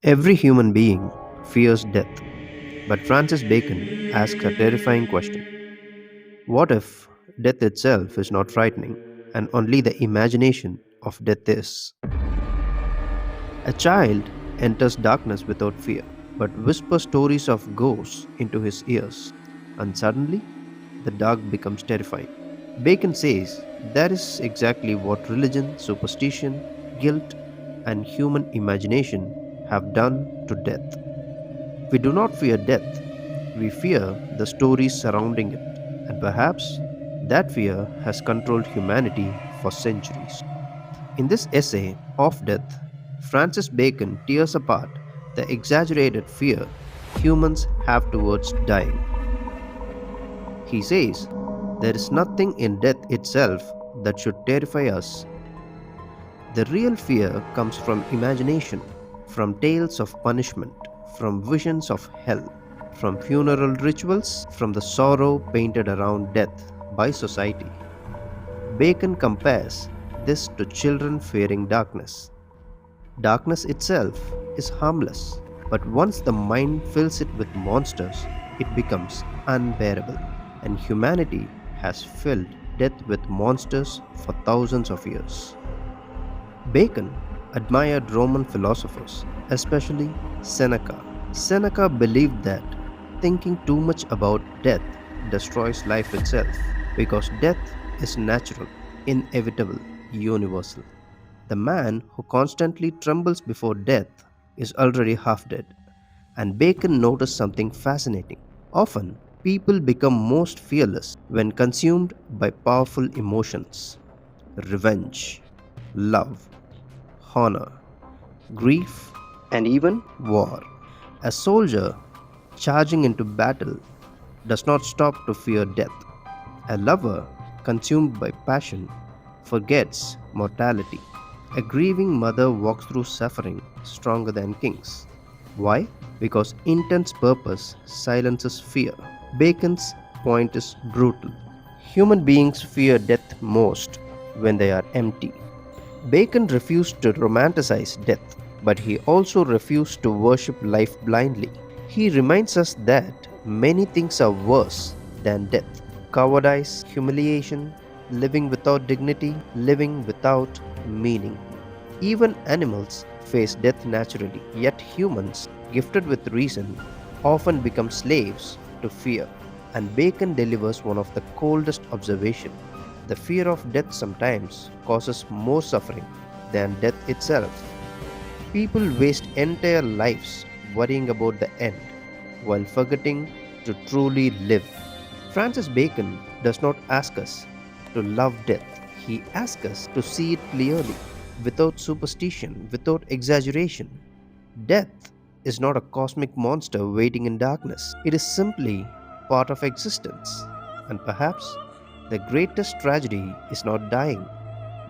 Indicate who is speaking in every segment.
Speaker 1: Every human being fears death, but Francis Bacon asks a terrifying question. What if death itself is not frightening and only the imagination of death is? A child enters darkness without fear, but whispers stories of ghosts into his ears, and suddenly the dark becomes terrifying. Bacon says that is exactly what religion, superstition, guilt, and human imagination have done to death. We do not fear death, we fear the stories surrounding it, and perhaps that fear has controlled humanity for centuries. In this essay, Of Death, Francis Bacon tears apart the exaggerated fear humans have towards dying. He says, there is nothing in death itself that should terrify us. The real fear comes from imagination, from tales of punishment, from visions of hell, from funeral rituals, from the sorrow painted around death by society. Bacon compares this to children fearing darkness. Darkness itself is harmless, but once the mind fills it with monsters, it becomes unbearable. And humanity has filled death with monsters for thousands of years. Bacon admired Roman philosophers, especially Seneca. Seneca believed that thinking too much about death destroys life itself because death is natural, inevitable, universal. The man who constantly trembles before death is already half dead. And Bacon noticed something fascinating. Often, people become most fearless when consumed by powerful emotions: revenge, love, honor, grief, and even war. A soldier charging into battle does not stop to fear death. A lover consumed by passion forgets mortality. A grieving mother walks through suffering stronger than kings. Why? Because intense purpose silences fear. Bacon's point is brutal. Human beings fear death most when they are empty. Bacon refused to romanticize death, but he also refused to worship life blindly. He reminds us that many things are worse than death: cowardice, humiliation, living without dignity, living without meaning. Even animals face death naturally, yet humans, gifted with reason, often become slaves to fear. And Bacon delivers one of the coldest observations. The fear of death sometimes causes more suffering than death itself. People waste entire lives worrying about the end while forgetting to truly live. Francis Bacon does not ask us to love death, he asks us to see it clearly, without superstition, without exaggeration. Death is not a cosmic monster waiting in darkness, it is simply part of existence. And perhaps the greatest tragedy is not dying,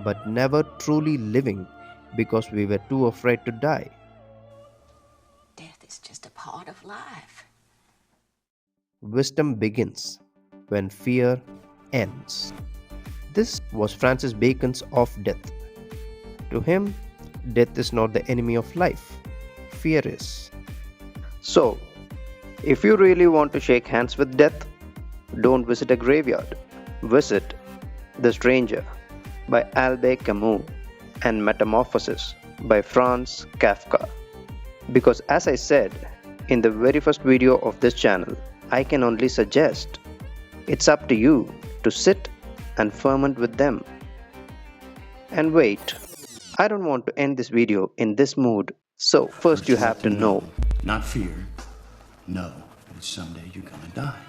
Speaker 1: but never truly living because we were too afraid to die.
Speaker 2: Death is just a part of life.
Speaker 1: Wisdom begins when fear ends. This was Francis Bacon's Of Death. To him, death is not the enemy of life, fear is. So, if you really want to shake hands with death, don't visit a graveyard. Visit The Stranger by Albert Camus and Metamorphosis by Franz Kafka. Because, as I said in the very first video of this channel, I can only suggest. It's up to you to sit and ferment with them. And wait, I don't want to end this video in this mood, so first you have to know.
Speaker 3: Not fear, know that someday you're gonna die.